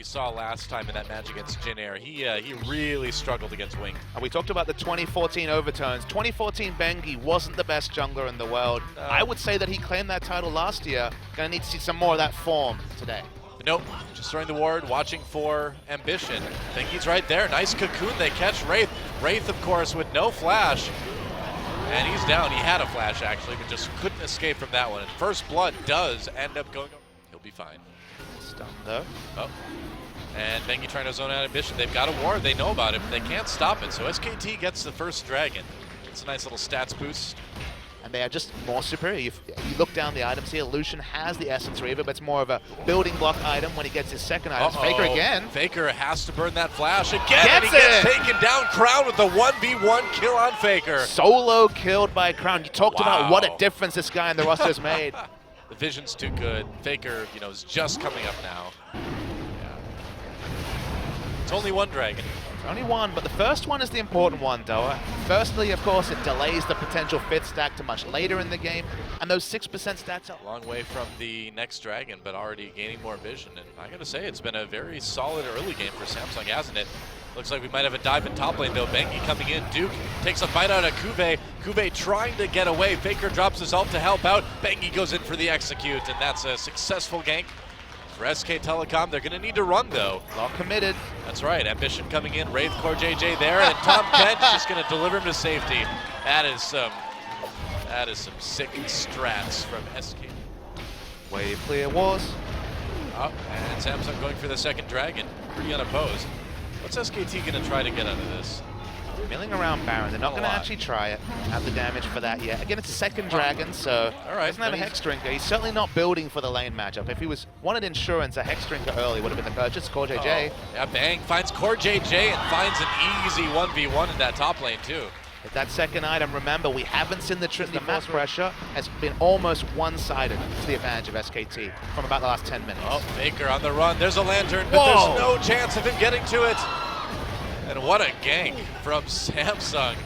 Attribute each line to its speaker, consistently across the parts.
Speaker 1: we saw last time in that match against Jin Air. He really struggled against Wing.
Speaker 2: And we talked about the 2014 overtones. 2014 Bengi wasn't the best jungler in the world. I would say that he claimed that title last year. Gonna need to see some more of that form today.
Speaker 1: But nope, just throwing the ward, watching for Ambition. Bengi's right there. Nice cocoon. They catch Wraith. Wraith, of course, with no flash. And he's down. He had a flash, actually, but just couldn't escape from that one. And First Blood does end up going. He'll be fine.
Speaker 2: Stunned, though.
Speaker 1: Oh. And Bengi trying to zone out Ambition. They've got a ward. They know about it, but they can't stop it. So SKT gets the first dragon. It's a nice little stats boost. And
Speaker 2: they are just more superior. You look down the items here. Lucian has the Essence Reaver, but it's more of a building block item when he gets his second item. Faker again.
Speaker 1: Faker has to burn that flash again, and he gets taken down. Crown with the 1v1 kill on Faker.
Speaker 2: Solo killed by Crown. You talked about what a difference this guy in the roster has made.
Speaker 1: The vision's too good. Faker, you know, is just coming up now. Yeah. It's only one dragon.
Speaker 2: Only one, but the first one is the important one, Doa. Firstly, of course, it delays the potential 5th stack to much later in the game, and those 6% stats are
Speaker 1: a long way from the next dragon, but already gaining more vision. And I gotta say, it's been a very solid early game for Samsung, hasn't it? Looks like we might have a dive in top lane, though. Bengi coming in. Duke takes a bite out of Cuvée. Cuvée trying to get away. Faker drops his ult to help out. Bengi goes in for the execute, and that's a successful gank. For SK Telecom, they're going to need to run, though.
Speaker 2: Well committed.
Speaker 1: That's right. Ambition coming in. Wraith, Core JJ there, and Tom Kent just going to deliver him to safety. That is some sick strats from SK.
Speaker 2: Wave clear was.
Speaker 1: Oh, and Samsung going for the second dragon. Pretty unopposed. What's SKT going to try to get out of this?
Speaker 2: Milling around Baron. They're not going to actually try it. Have the damage for that yet. Again, it's a second dragon, so doesn't have a Hex Drinker. He's certainly not building for the lane matchup. If he wanted insurance, a Hex Drinker early would have been the purchase. Core JJ.
Speaker 1: Yeah, Bang finds Core JJ and finds an easy 1v1 in that top lane, too.
Speaker 2: With that second item, remember, we haven't seen the match pressure has been almost one-sided to the advantage of SKT from about the last 10 minutes.
Speaker 1: Oh, Faker on the run. There's a lantern, but there's no chance of him getting to it. And what a gank from Samsung.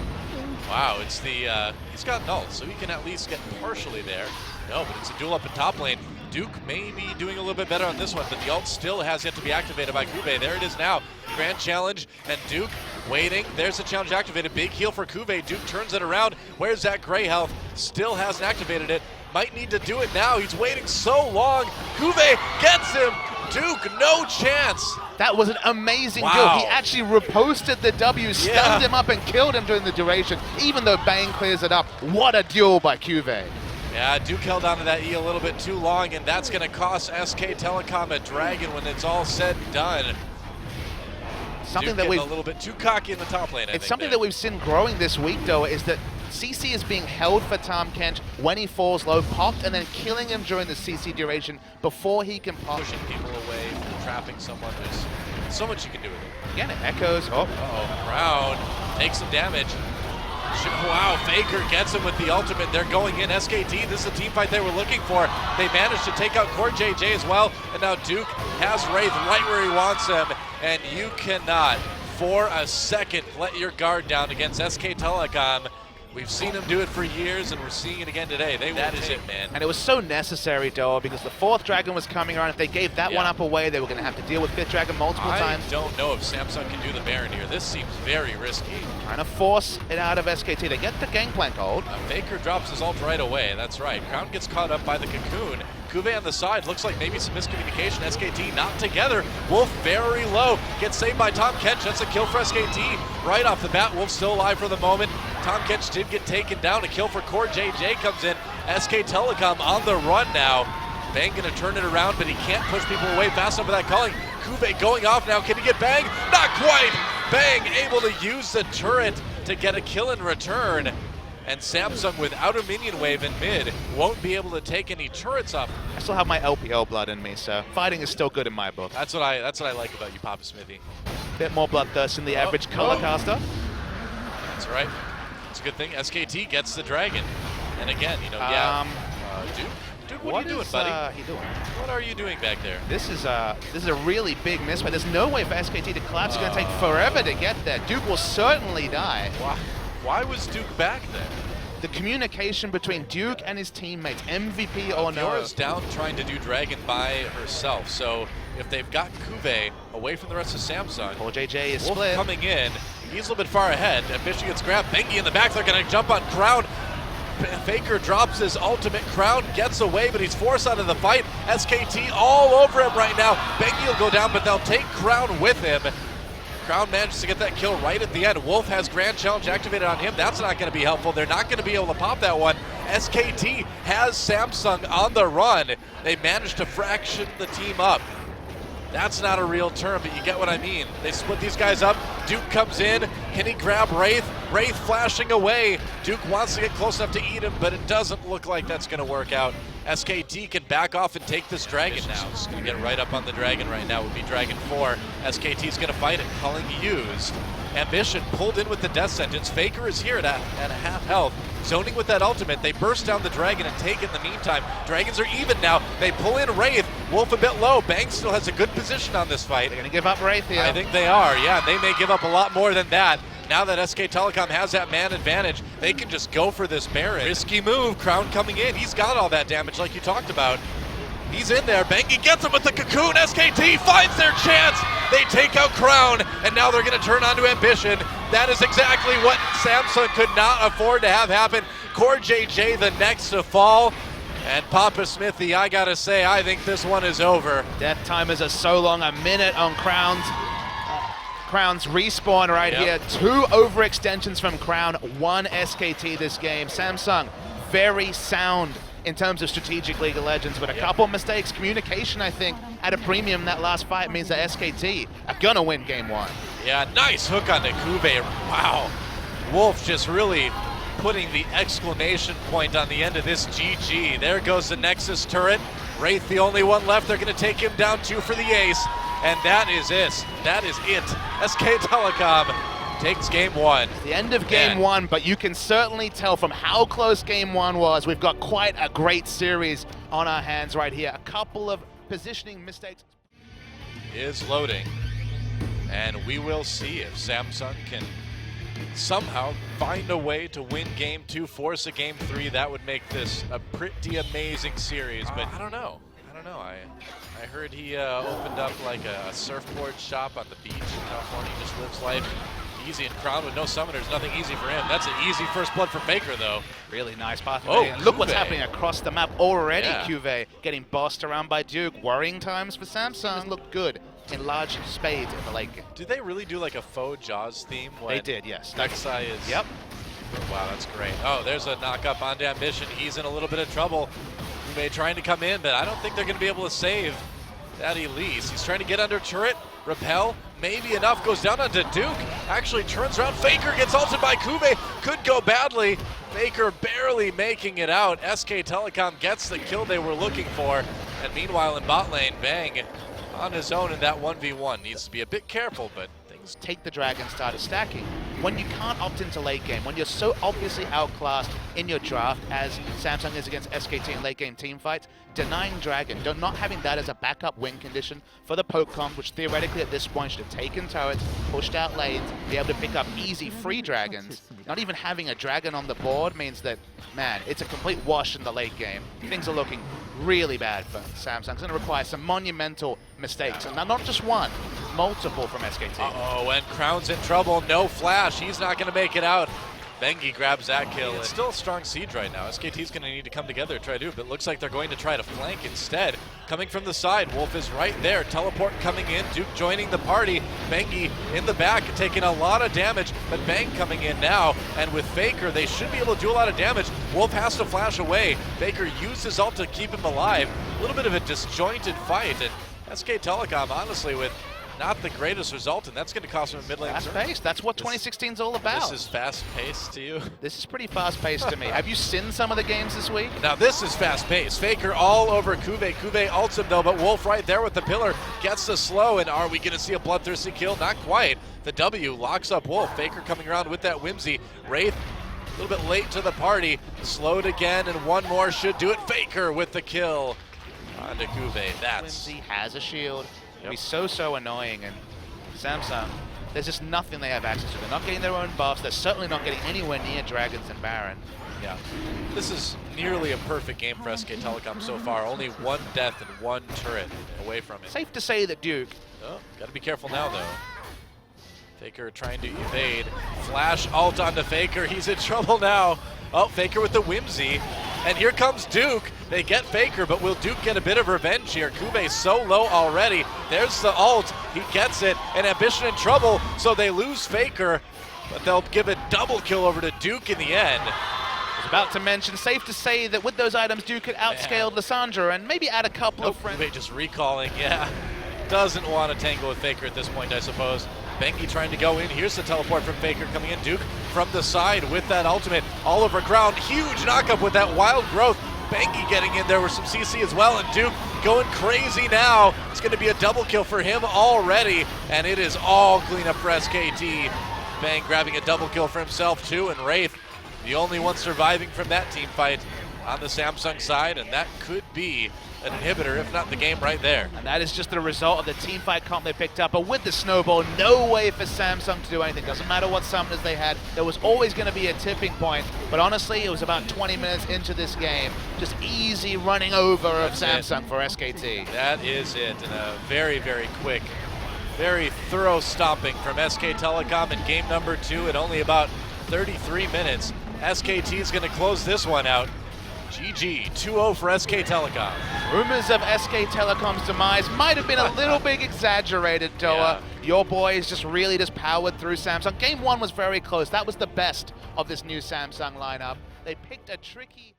Speaker 1: Wow, it's the, he's got null, so he can at least get partially there. No, but it's a duel up in top lane. Duke may be doing a little bit better on this one, but the ult still has yet to be activated by Cuvée. There it is now. Grand challenge, and Duke waiting. There's the challenge activated. Big heal for Cuvée. Duke turns it around. Where's that gray health? Still hasn't activated it. Might need to do it now. He's waiting so long. Cuvée gets him. Duke, no chance.
Speaker 2: That was an amazing duel. He actually reposted the W, stunned him up and killed him during the duration, even though Bang clears it up. What a duel by Cuvée.
Speaker 1: Yeah, Duke held on to that E a little bit too long, and that's going to cost SK Telecom a dragon when it's all said and done.
Speaker 2: Something
Speaker 1: Duke
Speaker 2: that we've
Speaker 1: a little bit too cocky in the top lane.
Speaker 2: It's something that we've seen growing this week, though, is that CC is being held for Tom Kent when he falls low, popped, and then killing him during the CC duration before he can pop.
Speaker 1: Pushing people away from trapping someone. There's so much you can do with it.
Speaker 2: Again, it echoes. Oh,
Speaker 1: Crown takes some damage. Wow, Faker gets him with the ultimate. They're going in. SKT, this is the team fight they were looking for. They managed to take out Core JJ as well, and now Duke has Wraith right where he wants him, and you cannot, for a second, let your guard down against SK Telecom. We've seen him do it for years, and we're seeing it again today. That is it, man.
Speaker 2: And it was so necessary, Doa, because the 4th dragon was coming around. If they gave that one up away, they were going to have to deal with 5th dragon multiple times.
Speaker 1: I don't know if Samsung can do the Baron here. This seems very risky.
Speaker 2: Trying to force it out of SKT. They get the gangplank hold.
Speaker 1: Faker drops his ult right away. That's right. Crown gets caught up by the cocoon. Cuvée on the side. Looks like maybe some miscommunication. SKT not together. Wolf very low. Gets saved by Tom Kench. That's a kill for SKT. Right off the bat, Wolf still alive for the moment. Tom Kench did get taken down. A kill for Core JJ comes in. SK Telecom on the run now. Bang gonna turn it around, but he can't push people away fast enough for that calling. Cuvée going off now. Can he get Bang? Not quite. Bang able to use the turret to get a kill in return. And Samsung, without a minion wave in mid, won't be able to take any turrets up.
Speaker 2: I still have my LPL blood in me, so fighting is still good in my book.
Speaker 1: That's what I like about you, Papa Smithy.
Speaker 2: Bit more bloodthirst than the average color caster.
Speaker 1: That's right. It's a good thing. SKT gets the dragon. And again, you know, Duke, what are you doing, buddy? What are you doing back there?
Speaker 2: This is a really big misplay. There's no way for SKT to collapse. It's going to take forever to get there. Duke will certainly die.
Speaker 1: Why was Duke back there?
Speaker 2: the communication between Duke and his teammates, MVP or no.
Speaker 1: Fiora's down trying to do Dragon by herself, so if they've got Kuve away from the rest of Samsung,
Speaker 2: or JJ is
Speaker 1: Wolf
Speaker 2: split.
Speaker 1: coming in, he's a little bit far ahead. Ambition gets grabbed, Bengi in the back, they're gonna jump on Crown. Faker drops his ultimate, Crown gets away, but he's forced out of the fight. SKT all over him right now. Bengi will go down, but they'll take Crown with him. Crown manages to get that kill right at the end. Wolf has Grand Challenge activated on him. That's not going to be helpful. They're not going to be able to pop that one. SKT has Samsung on the run. They managed to fraction the team up. That's not a real term, but you get what I mean. They split these guys up. Duke comes in. Can he grab Wraith? Wraith flashing away. Duke wants to get close enough to eat him, but it doesn't look like that's going to work out. SKT can back off and take this Dragon now. He's going to get right up on the Dragon right now. It would be Dragon 4. SKT's going to fight it. Culling used. Ambition pulled in with the death sentence. Faker is here at a half health. Zoning with that ultimate. They burst down the Dragon and take it in the meantime. Dragons are even now. They pull in Wraith. Wolf a bit low. Bang still has a good position on this fight.
Speaker 2: They're going to give up Wraith here.
Speaker 1: I think they are, yeah. They may give up a lot more than that. Now that SK Telecom has that man advantage, they can just go for this Baron. Risky move, Crown coming in. He's got all that damage like you talked about. He's in there, Bengi gets him with the cocoon. SKT finds their chance. They take out Crown, and now they're gonna turn onto Ambition. That is exactly what Samsung could not afford to have happen. Core JJ the next to fall. And Papa Smithy, I gotta say, I think this one is over.
Speaker 2: Death timers are so long, a minute on Crown's respawn right here. 2 overextensions from Crown, 1 SKT this game. Samsung, very sound in terms of strategic League of Legends, but a couple mistakes. Communication, I think, at a premium that last fight means that SKT are gonna win game 1.
Speaker 1: Yeah, nice hook on the Kuve. Wow. Wolf just really putting the exclamation point on the end of this GG. There goes the Nexus turret. Wraith the only one left. They're gonna take him down 2 for the ace. And that is it. That is it. SK Telecom takes game 1.
Speaker 2: The end of game 1, but you can certainly tell from how close game 1 was, we've got quite a great series on our hands right here. A couple of positioning mistakes.
Speaker 1: Is loading. And we will see if Samsung can somehow find a way to win game 2, force a game 3. That would make this a pretty amazing series, but I don't know. I heard he opened up like a surfboard shop on the beach in California. He just lives life easy in Crown with no summoners. Nothing easy for him. That's an easy first blood for Faker, though.
Speaker 2: Really nice path.
Speaker 1: Oh,
Speaker 2: and look what's happening across the map already. Yeah. Kuve getting bossed around by Duke. Worrying times for Samsung. Look good in large spades in the late game.
Speaker 1: Did they really do like a faux Jaws theme?
Speaker 2: They did, yes.
Speaker 1: Rek'Sai is...
Speaker 2: Yep.
Speaker 1: Wow, that's great. Oh, there's a knock up onto Ambition. He's in a little bit of trouble. Kuve trying to come in, but I don't think they're going to be able to save that Elise. He's trying to get under turret, repel, maybe enough, goes down onto Duke, actually turns around, Faker gets ulted by Kuve, could go badly, Faker barely making it out. SK Telecom gets the kill they were looking for, and meanwhile in bot lane, Bang on his own in that 1v1. Needs to be a bit careful, but things
Speaker 2: take the Dragon started stacking. When you can't opt into late game, when you're so obviously outclassed in your draft as Samsung is against SKT in late game team fights, denying Dragon, not having that as a backup win condition for the poke comp, which theoretically at this point should have taken turrets, pushed out lanes, be able to pick up easy free Dragons. Not even having a Dragon on the board means that, man, it's a complete wash in the late game. Things are looking really bad for Samsung. It's going to require some monumental mistakes, and not just one, multiple from SKT.
Speaker 1: Uh-oh, and Crown's in trouble, no flash, he's not going to make it out. Bengi grabs that kill. It's still a strong siege right now. SKT's going to need to come together and try to do it, but it looks like they're going to try to flank instead. Coming from the side, Wolf is right there. Teleport coming in, Duke joining the party. Bengi in the back, taking a lot of damage, but Bang coming in now, and with Faker, they should be able to do a lot of damage. Wolf has to flash away. Faker used his ult to keep him alive. A little bit of a disjointed fight, and SK Telecom, honestly, with not the greatest result, and that's going to cost him a mid lane.
Speaker 2: Fast-paced. That's what 2016 is all about.
Speaker 1: This is fast-paced to you?
Speaker 2: This is pretty fast-paced to me. Have you seen some of the games this week?
Speaker 1: Now this is fast-paced. Faker all over Kuve. Kuve ults him though, but Wolf right there with the pillar gets the slow, and are we going to see a bloodthirsty kill? Not quite. The W locks up Wolf. Faker coming around with that whimsy. Wraith a little bit late to the party. Slowed again, and one more should do it. Faker with the kill onto Kuve. That's...
Speaker 2: Whimsy has a shield. It'd be so annoying, and Samsung there's just nothing they have access to. They're not getting their own buffs. They're certainly not getting anywhere near Dragons and Baron.
Speaker 1: Yeah, this is nearly a perfect game for SK Telecom so far. Only one death and one turret away from it.
Speaker 2: Safe to say that Duke.
Speaker 1: Oh, gotta be careful now though. Faker trying to evade. Flash ult onto Faker. He's in trouble now. Oh, Faker with the whimsy. And here comes Duke. They get Faker, but will Duke get a bit of revenge here? Kuve's so low already. There's the ult. He gets it. And Ambition in trouble, so they lose Faker. But they'll give a double kill over to Duke in the end.
Speaker 2: I was about to mention, safe to say that with those items, Duke could outscale Lissandra and maybe add a couple of friends.
Speaker 1: Kuve just recalling, yeah. Doesn't want to tangle with Faker at this point, I suppose. Bengi trying to go in. Here's the teleport from Faker coming in. Duke from the side with that ultimate. all over ground. Huge knockup with that wild growth. Bengi getting in there with some CC as well, and Duke going crazy now. It's going to be a double kill for him already, and it is all cleanup for SKT. Bang grabbing a double kill for himself too, and Wraith, the only one surviving from that team fight on the Samsung side, and that could be an inhibitor, if not the game right there.
Speaker 2: And that is just the result of the team fight comp they picked up, but with the snowball, no way for Samsung to do anything. Doesn't matter what summoners they had, there was always going to be a tipping point, but honestly, it was about 20 minutes into this game, just easy running over of Samsung for SKT.
Speaker 1: That is it, and a very, very quick, very thorough stomping from SK Telecom in game number 2 at only about 33 minutes. SKT is going to close this one out. GG, 2-0 for SK Telecom.
Speaker 2: Rumors of SK Telecom's demise might have been a little bit exaggerated, Doa.
Speaker 1: Yeah.
Speaker 2: Your boys just really powered through Samsung. Game 1 was very close. That was the best of this new Samsung lineup. They picked a tricky...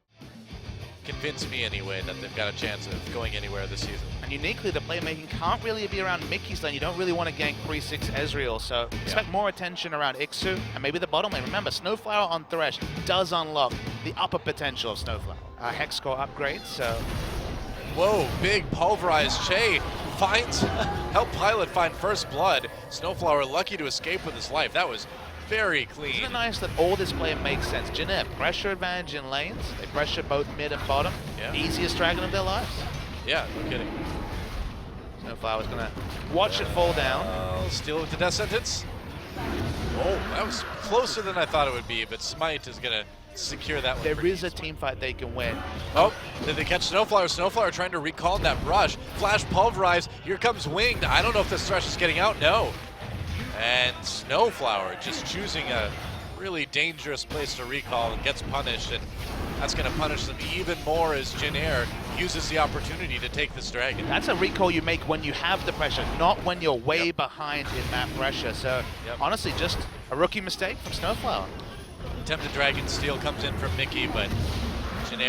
Speaker 1: Convince me anyway that they've got a chance of going anywhere this season.
Speaker 2: And uniquely, the playmaking can't really be around Mickey's lane. You don't really want to gank Freecs Ezreal, so expect more attention around Ixu and maybe the bottom lane. Remember, Snowflower on Thresh does unlock the upper potential of Snowflower. Hex score upgrade, so...
Speaker 1: Whoa, big pulverized Che finds, help Pilot find first blood. Snowflower lucky to escape with his life. That was very clean.
Speaker 2: Isn't it nice that all this play makes sense? Jin pressure advantage in lanes. They pressure both mid and bottom.
Speaker 1: Yeah.
Speaker 2: Easiest dragon of their lives.
Speaker 1: Yeah, no kidding.
Speaker 2: Snowflower's gonna watch it fall down.
Speaker 1: Steal with the death sentence. Oh, that was closer than I thought it would be, but Smite is gonna secure that one.
Speaker 2: There is a team fight they can win.
Speaker 1: Oh, did they catch Snowflower? Snowflower trying to recall that rush. Flash pulverized. Here comes Winged. I don't know if this Thresh is getting out. No. And Snowflower just choosing a really dangerous place to recall and gets punished, and that's going to punish them even more as Jin uses the opportunity to take this dragon.
Speaker 2: That's a recall you make when you have the pressure, not when you're way behind in that pressure. So honestly, just a rookie mistake from Snowflower.
Speaker 1: Attempted dragon steal comes in from Mickey, but Jin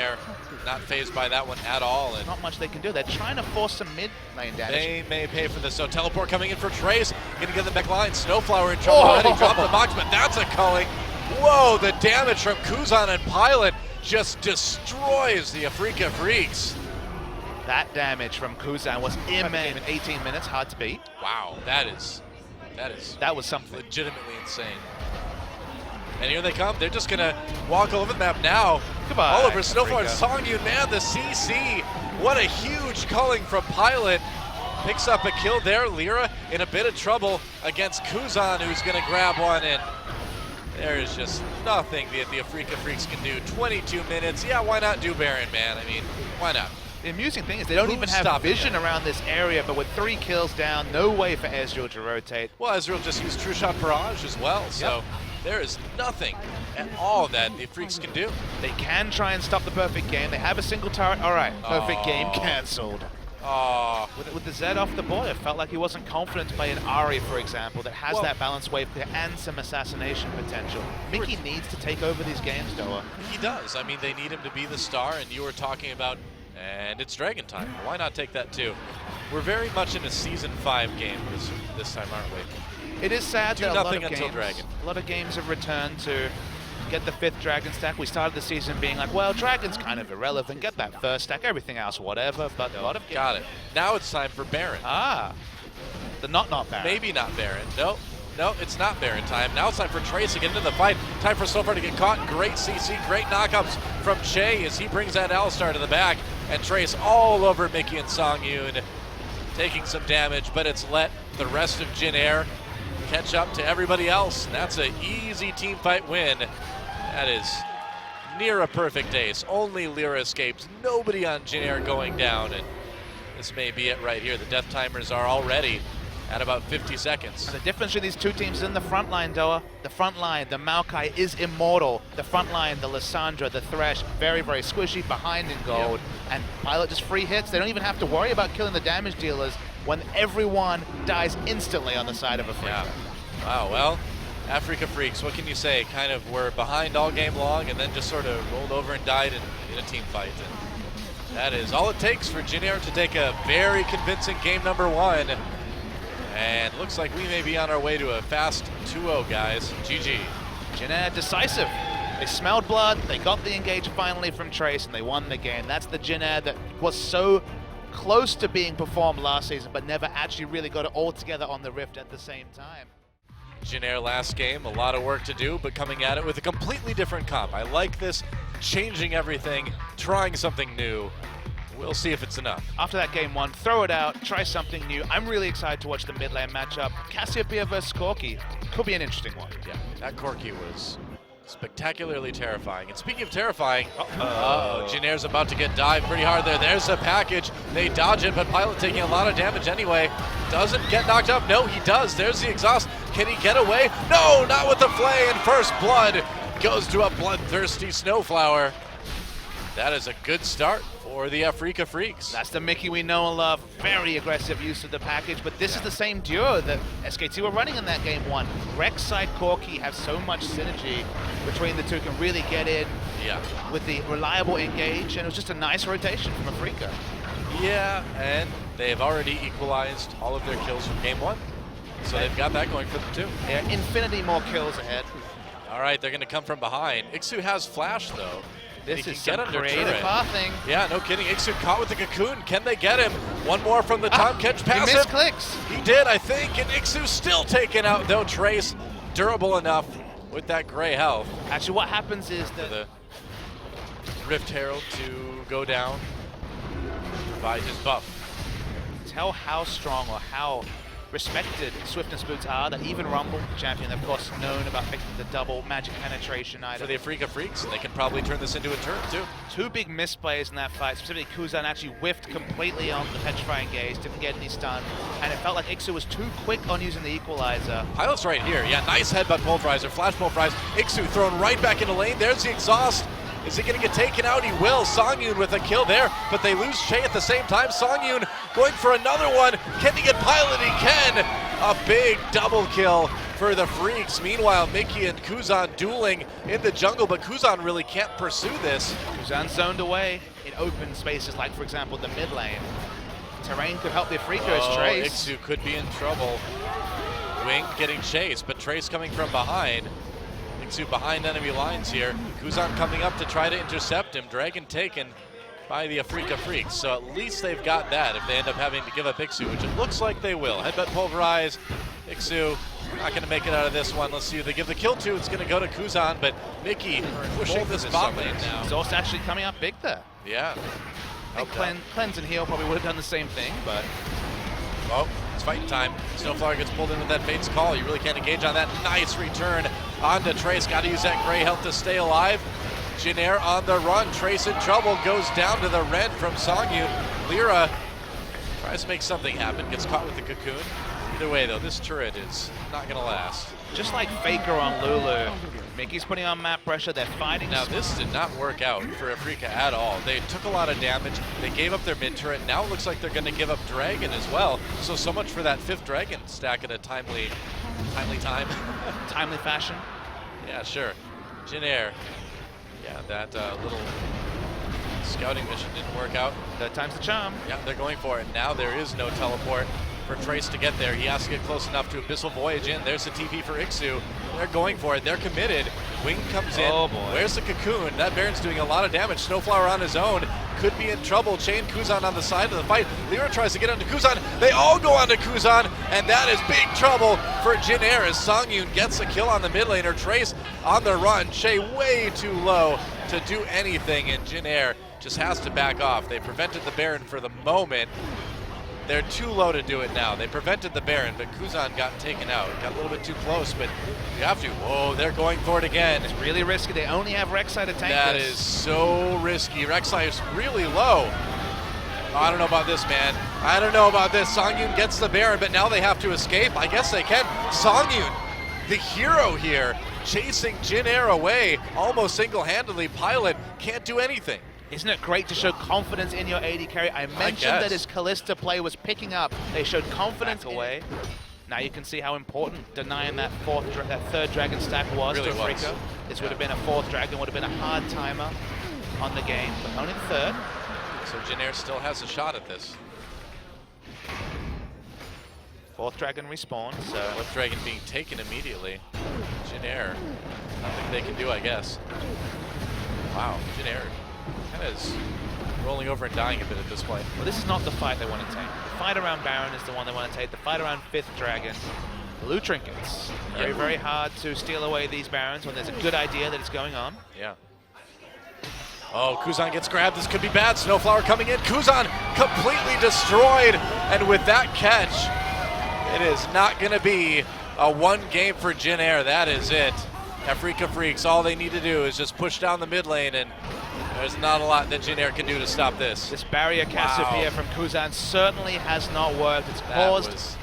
Speaker 1: not phased by that one at all. And
Speaker 2: not much they can do. They're trying to force some mid lane damage.
Speaker 1: They may pay for this. So teleport coming in for Trace. Gonna get the back line. Snowflower in trouble. He dropped the box, but that's a culling. Whoa, the damage from Kuzan and Pilot just destroys the Afreeca Freecs.
Speaker 2: That damage from Kuzan was immense in 18 minutes. Hard to beat.
Speaker 1: Wow, that was
Speaker 2: something
Speaker 1: legitimately insane. And here they come. They're just gonna walk all over the map now.
Speaker 2: Goodbye,
Speaker 1: all over Snowflower and Songyun, man, the CC. What a huge culling from Pilot. Picks up a kill there. Lyra in a bit of trouble against Kuzan, who's gonna grab one, and there is just nothing that the Afreeca Freecs can do. 22 minutes. Yeah, why not do Baron, man? I mean, why not?
Speaker 2: The amusing thing is they don't even have vision around this area, but with 3 kills down, no way for Ezreal to rotate.
Speaker 1: Well, Ezreal just used True Shot Barrage as well, so there is nothing at all that the Freecs can do.
Speaker 2: They can try and stop the perfect game. They have a single turret. All right, perfect game canceled. With the Zed off the board, it felt like he wasn't confident to play an Ahri, for example, that has that balanced wave clear and some assassination potential. Mickey needs to take over these games, Doa.
Speaker 1: He does. I mean, they need him to be the star, and you were talking about, and it's Dragon time. Why not take that too? We're very much in a Season 5 game this time, aren't we?
Speaker 2: It is sad that
Speaker 1: a lot
Speaker 2: of games have returned to get the 5th Dragon stack. We started the season being like, well, Dragon's kind of irrelevant. Get that 1st stack, everything else, whatever. But a lot of games...
Speaker 1: Got it. Now it's time for Baron.
Speaker 2: The not Baron.
Speaker 1: Maybe not Baron. No, it's not Baron time. Now it's time for Trace to get into the fight. Time for Snowflower to get caught. Great CC, great knockups from Che as he brings that Alistar to the back. And Trace all over Mickey and Songyun, taking some damage, but it's let the rest of Jin catch up to everybody else. And that's an easy team fight win. That is near a perfect ace. Only Lyra escapes. Nobody on Jin Air going down. And this may be it right here. The death timers are already at about 50 seconds.
Speaker 2: And the difference between these two teams is in the front line, Doa. The front line, the Maokai is immortal. The front line, the Lissandra, the Thresh, very, very squishy, behind in gold. Yep. And Pilot just free hits. They don't even have to worry about killing the damage dealers when everyone dies instantly on the side of Afreeca.
Speaker 1: Yeah. Wow, well, Afreeca Freecs, what can you say? Kind of were behind all game long and then just sort of rolled over and died in a team fight. And that is all it takes for Jin Air to take a very convincing game number 1. And looks like we may be on our way to a fast 2-0, guys. GG.
Speaker 2: Jin Air decisive. They smelled blood, they got the engage finally from Trace, and they won the game. That's the Jin Air that was so close to being performed last season, but never actually really got it all together on the Rift at the same time.
Speaker 1: Jin Air last game, a lot of work to do, but coming at it with a completely different comp. I like this, changing everything, trying something new. We'll see if it's enough.
Speaker 2: After that game 1, throw it out, try something new. I'm really excited to watch the mid lane matchup. Cassiopeia versus Corki could be an interesting one.
Speaker 1: Yeah, that Corki was spectacularly terrifying. And speaking of terrifying, Jin Air's about to get dived pretty hard there. There's a package. They dodge it, but Pilot taking a lot of damage anyway. Doesn't get knocked up. No, he does. There's the exhaust. Can he get away? No, not with the flay, and first blood goes to a bloodthirsty Snowflower. That is a good start for the Afreeca Freecs.
Speaker 2: That's the Mickey we know and love. Very aggressive use of the package, but this is the same duo that SKT were running in that game 1. Rex side Corki have so much synergy between the two, can really get in with the reliable engage, and it was just a nice rotation from Afreeca.
Speaker 1: Yeah, and they have already equalized all of their kills from game 1. So they've got that going for them too.
Speaker 2: Yeah, infinity more kills ahead.
Speaker 1: All right, they're going to come from behind. Ixu has flash though.
Speaker 2: This is some creative pathing.
Speaker 1: Yeah, no kidding. Ixu caught with the cocoon. Can they get him? One more from the Tom Catch passive.
Speaker 2: He misclicks.
Speaker 1: He did, I think, and Ixu still taken out though. Trace durable enough with that gray health.
Speaker 2: Actually, what happens is that
Speaker 1: the Rift Herald to go down by his buff.
Speaker 2: Tell how strong or how respected Swiftness boots are, that even Rumble, champion, of course, known about picking the double magic penetration item.
Speaker 1: For the Afreeca Freecs, they can probably turn this into a turn too.
Speaker 2: 2 big misplays in that fight, specifically Kuzan actually whiffed completely on the petrifying gaze, didn't get any stun, and it felt like Ixu was too quick on using the equalizer.
Speaker 1: Pilot's right here, yeah, nice headbutt pulverizer, flash pulverize, Ixu thrown right back into lane, there's the exhaust. Is he going to get taken out? He will. Songyun with a kill there, but they lose Shay at the same time. Songyun going for another one. Can he get Pilot? He can. A big double kill for the Freecs. Meanwhile, Mickey and Kuzan dueling in the jungle, but Kuzan really can't pursue this.
Speaker 2: Kuzan zoned away in open spaces like, for example, the mid lane. Terrain could help the Afreeca as Trace.
Speaker 1: Ixu could be in trouble. Wing getting chased, but Trace coming from behind. Ixu behind enemy lines here. Kuzan coming up to try to intercept him. Dragon taken by the Afreeca Freecs. So at least they've got that if they end up having to give up Ixu, which it looks like they will. Headbutt pulverize. Ixu not going to make it out of this one. Let's see who they give the kill to. It's going to go to Kuzan, but Mickey pushing this bot lane now.
Speaker 2: Exhaust actually coming up big there.
Speaker 1: Yeah.
Speaker 2: I think Cleanse and Heal probably would have done the same thing, but...
Speaker 1: Oh, it's fighting time. Snowflower gets pulled in with that Fate's Call. You really can't engage on that. Nice return onto Trace. Got to use that gray health to stay alive. Jin Air on the run. Trace in trouble. Goes down to the red from Songyun. Lyra tries to make something happen. Gets caught with the cocoon. Either way, though, this turret is not going to last.
Speaker 2: Just like Faker on Lulu, Mickey's putting on map pressure. They're fighting.
Speaker 1: Now, this did not work out for Afreeca at all. They took a lot of damage. They gave up their mid turret. Now it looks like they're going to give up Dragon as well. So much for that 5th Dragon stack in a timely time.
Speaker 2: Timely fashion.
Speaker 1: Yeah, sure. Jin Air. Yeah, that little scouting mission didn't work out.
Speaker 2: Third time's the charm.
Speaker 1: Yeah, they're going for it. Now there is no teleport for Trace to get there. He has to get close enough to Abyssal Voyage in. There's the TP for Ixu. They're going for it. They're committed. Wing comes in.
Speaker 2: Oh boy.
Speaker 1: Where's the cocoon? That Baron's doing a lot of damage. Snowflower on his own. Could be in trouble. Chain Kuzan on the side of the fight. Lyra tries to get onto Kuzan. They all go onto Kuzan, and that is big trouble for Jin Air as Songyun gets a kill on the mid laner. Trace on the run. Shay way too low to do anything, and Jin Air just has to back off. They prevented the Baron for the moment. They're too low to do it now. They prevented the Baron, but Kuzan got taken out. Got a little bit too close, but you have to. Whoa, they're going for it again.
Speaker 2: It's really risky. They only have Rek'Sai to tank
Speaker 1: That
Speaker 2: this.
Speaker 1: is so risky. Rek'Sai is really low. I don't know about this, man. I don't know about this. Songyun gets the Baron, but now they have to escape. I guess they can. Songyun, the hero here, chasing Jin Air away almost single-handedly. Pilot can't do anything.
Speaker 2: Isn't it great to show confidence in your AD carry? I mentioned that his Kalista play was picking up. They showed confidence away. Now you can see how important denying that third dragon stack was to Afreeca. This would have been a fourth dragon, would have been a hard timer on the game, but only the third.
Speaker 1: So Jin Air still has a shot at this.
Speaker 2: Fourth dragon respawn, so...
Speaker 1: Fourth dragon being taken immediately. Jin Air, nothing they can do, I guess. Wow, Jin Air kind of is rolling over and dying a bit at this point.
Speaker 2: Well, this is not the fight they want to take. The fight around Baron is the one they want to take. The fight around fifth dragon. Blue trinkets. Very, very hard to steal away these Barons when there's a good idea that it's going on.
Speaker 1: Yeah. Oh, Kuzan gets grabbed. This could be bad. Snowflower coming in. Kuzan completely destroyed. And with that catch, it is not going to be a one game for Jin Air. That is it. Afreeca Freecs, all they need to do is just push down the mid lane, and there's not a lot that Jin Air can do to stop this.
Speaker 2: This barrier Cassiopeia from Kuzan certainly has not worked. It's caused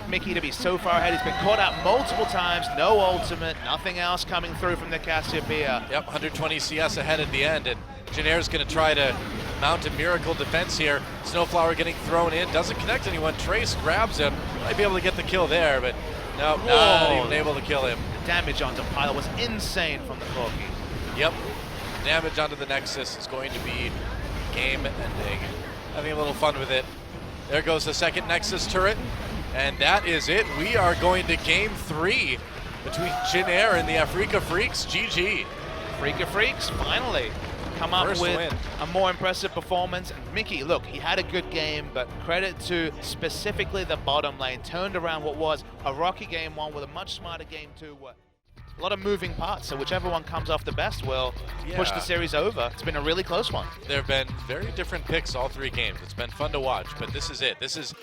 Speaker 2: Mickey to be so far ahead. He's been caught out multiple times. No ultimate, nothing else coming through from the Cassiopeia.
Speaker 1: Yep, 120 CS ahead at the end, and Jin Air's going to try to mount a miracle defense here. Snowflower getting thrown in, doesn't connect anyone. Trace grabs him, might be able to get the kill there, but no, not even able to kill him.
Speaker 2: The damage onto Pilot was insane from the Corki.
Speaker 1: Yep, damage onto the Nexus is going to be game-ending. Having a little fun with it. There goes the second Nexus turret, and that is it. We are going to game 3 between Jin Air and the Afreeca Freecs. GG.
Speaker 2: Afreeca Freecs finally come up with a more impressive performance. And Mickey, look, he had a good game, but credit to specifically the bottom lane. Turned around what was a rocky game 1 with a much smarter game 2. A lot of moving parts, so whichever one comes off the best will push the series over. It's been a really close one.
Speaker 1: There have been very different picks all 3 games. It's been fun to watch, but this is it. This is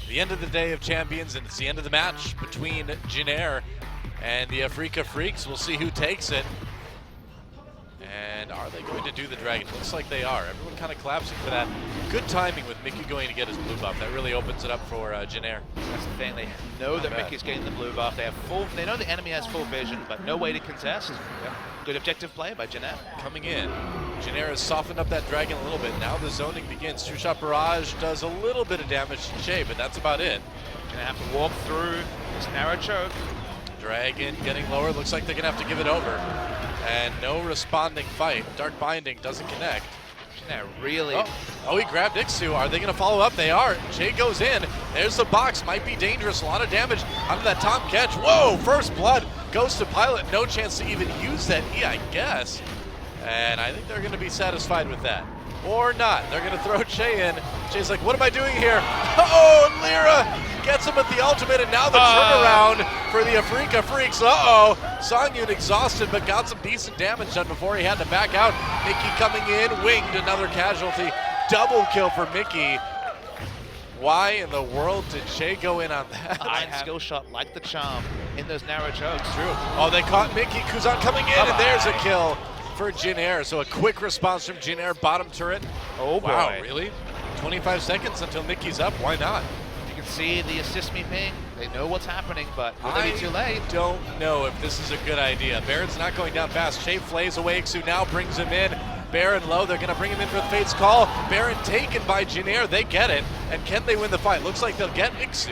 Speaker 1: the end of the day of champions, and it's the end of the match between Jin Air and the Afreeca Freecs. We'll see who takes it. And are they going to do the dragon? Looks like they are. Everyone kind of collapsing for that. Good timing with Mickey going to get his blue buff. That really opens it up for Jin Air.
Speaker 2: That's the thing. They know that Mickey's getting the blue buff. They know the enemy has full vision, but no way to contest. Good objective play by Jin Air.
Speaker 1: Coming in. Jin Air has softened up that dragon a little bit. Now the zoning begins. Two-shot barrage does a little bit of damage to Che, but that's about it.
Speaker 2: Gonna have to walk through this narrow choke.
Speaker 1: Dragon getting lower. Looks like they're gonna have to give it over. And no responding fight. Dark Binding doesn't connect.
Speaker 2: Yeah, really.
Speaker 1: Oh, he grabbed Ixu. Are they going to follow up? They are. Jay goes in. There's the box. Might be dangerous. A lot of damage onto that top catch. Whoa, first blood goes to Pilot. No chance to even use that E, I guess. And I think they're going to be satisfied with that. Or not. They're going to throw Che in. Che's like, what am I doing here? Oh, and Lyra gets him with the ultimate, and now the turnaround for the Afreeca Freecs. Uh-oh. Songyun exhausted, but got some decent damage done before he had to back out. Mickey coming in, winged another casualty. Double kill for Mickey. Why in the world did Che go in on that?
Speaker 2: A skill shot like the charm in those narrow chokes.
Speaker 1: True. Oh, they caught Mickey. Kuzan coming in, and there's a kill for Jin Air. So a quick response from Jin Air, bottom turret.
Speaker 2: Oh, boy.
Speaker 1: Wow, really? 25 seconds until Mickey's up. Why not?
Speaker 2: You can see the assist me ping. They know what's happening, but will they be too late?
Speaker 1: I don't know if this is a good idea. Baron's not going down fast. Che flays away. Ixu now brings him in. Baron low. They're going to bring him in for the Fate's Call. Baron taken by Jin Air. They get it. And can they win the fight? Looks like they'll get Ixu.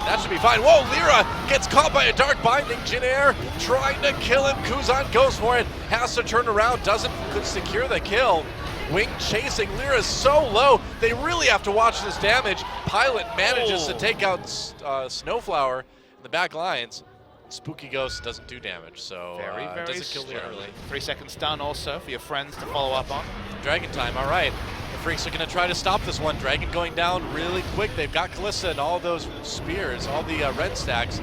Speaker 1: That should be fine. Whoa, Lyra gets caught by a Dark Binding. Jin Air trying to kill him. Kuzan goes for it. Has to turn around. Could secure the kill. Wing chasing. Lyra's so low. They really have to watch this damage. Pilot manages to take out Snowflower in the back lines. Spooky Ghost doesn't do damage, so
Speaker 2: very
Speaker 1: doesn't kill Lyra.
Speaker 2: 3-second stun also for your friends to follow up on.
Speaker 1: Dragon time, all right. The Freecs are going to try to stop this one. Dragon going down really quick. They've got Kalista and all those spears, all the red stacks.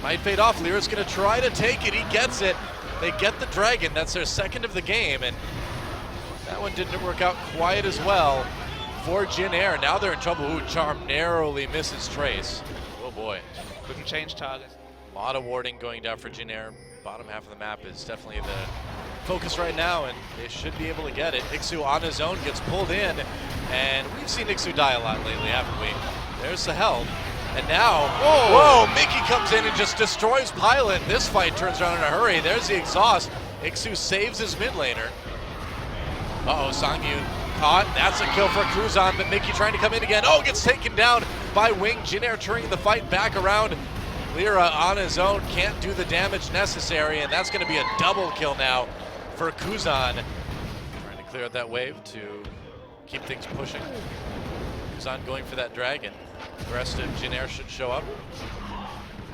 Speaker 1: Might fade off. Lyra's going to try to take it. He gets it. They get the Dragon. That's their second of the game, and that one didn't work out quite as well for Jin Air. Now they're in trouble. Ooh, Charm narrowly misses Trace. Oh boy.
Speaker 2: Couldn't change targets.
Speaker 1: A lot of warding going down for Jin Air. Bottom half of the map is definitely the focus right now, and they should be able to get it. Ixu on his own gets pulled in, and we've seen Ixu die a lot lately, haven't we? There's the help. And now, whoa, Mickey comes in and just destroys Pilot. This fight turns around in a hurry. There's the exhaust. Ixu saves his mid laner. Uh-oh, Songyun caught. That's a kill for Kuzan, but Mickey trying to come in again. Oh, gets taken down by Wing. Jin Air turning the fight back around. Lyra on his own can't do the damage necessary, and that's going to be a double kill now for Kuzan. Trying to clear out that wave to keep things pushing. Kuzan going for that dragon. The rest of Jin Air should show up,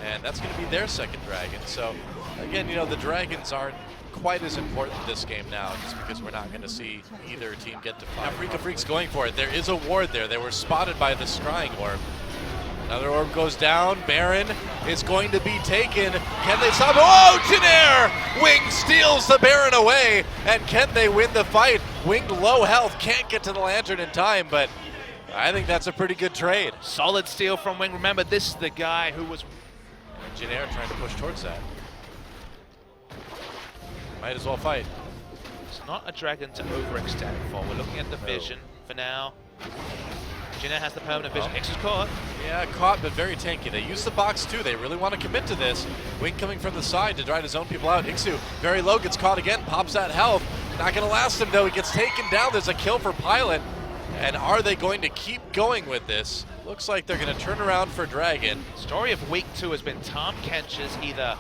Speaker 1: and that's going to be their second dragon. So again, you know, the dragons aren't quite as important this game now, just because we're not going to see either team get to fight. Afreeca Freecs going for it. There is a ward there. They were spotted by the scrying orb. Another orb goes down. Baron is going to be taken. Can they stop? Oh, Jin Air! Wing steals the Baron away, and can they win the fight? Wing low health, can't get to the Lantern in time, but I think that's a pretty good trade.
Speaker 2: Solid steal from Wing. Remember, this is the guy who was...
Speaker 1: And Jin Air trying to push towards that. Might as well fight.
Speaker 2: It's not a dragon to overextend for. We're looking at the vision for now. Jin Air has the permanent vision. Ixu's caught.
Speaker 1: Yeah, caught, but very tanky. They use the box too. They really want to commit to this. Wing coming from the side to try to zone people out. Ixu very low, gets caught again, pops that health. Not going to last him though. He gets taken down. There's a kill for Pilot. And are they going to keep going with this? Looks like they're going to turn around for Dragon.
Speaker 2: Story of week 2 has been Tom Kench's either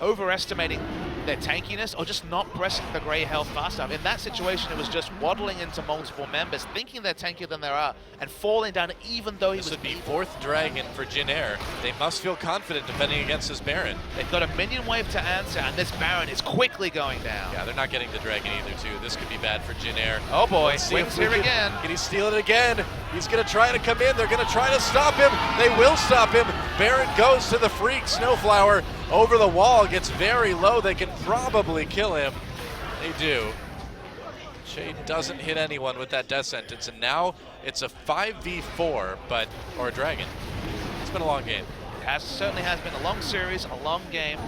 Speaker 2: overestimating their tankiness or just not pressing the gray health fast enough. In that situation, it was just waddling into multiple members, thinking they're tankier than they are, and falling down even though he was...
Speaker 1: This would be 4th Dragon for Jin Air. They must feel confident defending against this Baron.
Speaker 2: They've got a minion wave to answer, and this Baron is quickly going down.
Speaker 1: Yeah, they're not getting the Dragon either, too. This could be bad for Jin Air.
Speaker 2: Oh boy, Wing's here again.
Speaker 1: Can he steal it again? He's going to try to come in. They're going to try to stop him. They will stop him. Baron goes to the Freak. Snowflower over the wall, gets very low. They can probably kill him. They do. Shade doesn't hit anyone with that death sentence, and now it's a 5v4, or a dragon. It's been a long game.
Speaker 2: It certainly has been a long series, a long game.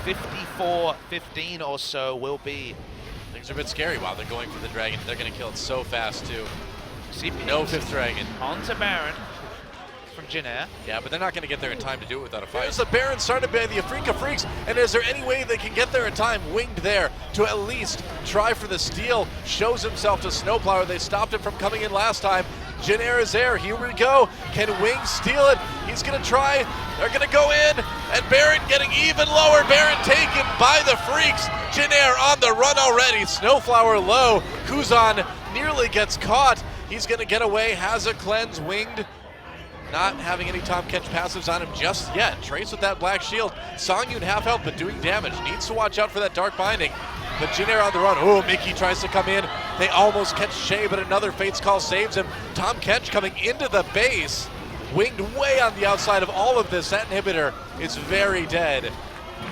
Speaker 2: 54-15 or so will be.
Speaker 1: Things are a bit scary while they're going for the dragon. They're going to kill it so fast, too.
Speaker 2: CP
Speaker 1: no 5th dragon.
Speaker 2: On to Baron from Jin Air.
Speaker 1: Yeah, but they're not going to get there in time to do it without a fight. There's the Baron started by the Afreeca Freecs, and is there any way they can get there in time? Winged there to at least try for the steal. Shows himself to Snowplower. They stopped him from coming in last time. Jin Air is there. Here we go. Can Wing steal it? He's going to try. They're going to go in, and Baron getting even lower. Baron taken by the Freecs. Jin Air on the run already. Snowflower low. Kuzan nearly gets caught. He's going to get away. Has a cleanse. Winged. Not having any Tom Kench passives on him just yet. Trace with that black shield. Songyun half health, but doing damage. Needs to watch out for that dark binding. But Jin Air on the run. Oh, Mickey tries to come in. They almost catch Shay, but another Fate's Call saves him. Tom Kench coming into the base. Winged way on the outside of all of this. That inhibitor is very dead.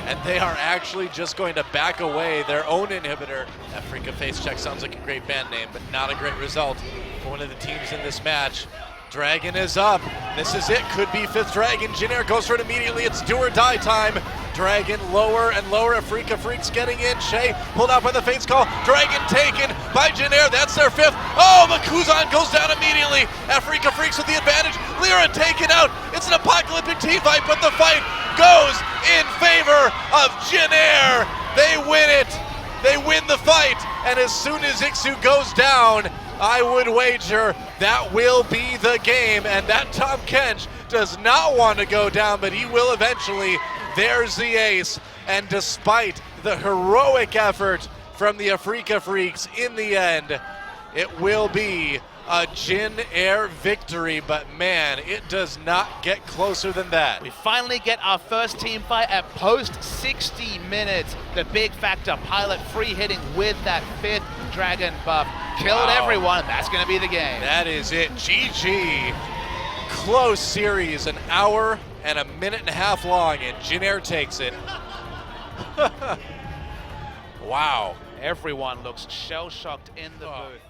Speaker 1: And they are actually just going to back away their own inhibitor. Afreeca Face Check sounds like a great band name, but not a great result for one of the teams in this match. Dragon is up. This is it. Could be 5th Dragon. Jin Air goes for it immediately. It's do or die time. Dragon lower and lower. Afreeca Freecs getting in. Shay pulled out by the Fate's Call. Dragon taken by Jin Air. That's their 5th. Oh, Makuzan goes down immediately. Afreeca Freecs with the advantage. Lyra taken out. It's an apocalyptic team fight, but the fight goes in favor of Jin Air. They win it. They win the fight. And as soon as Ixu goes down, I would wager that will be the game, and that Tom Kench does not want to go down, but he will eventually. There's the ace, and despite the heroic effort from the Afreeca Freecs in the end, it will be a Jin Air victory, but man, it does not get closer than that.
Speaker 2: We finally get our first team fight at post 60 minutes. The big factor, Pilot free hitting with that 5th Dragon buff. Killed everyone, that's gonna be the game.
Speaker 1: That is it, GG. Close series, an hour and a minute and a half long, and Jin Air takes it. Wow.
Speaker 2: Everyone looks shell-shocked in the booth.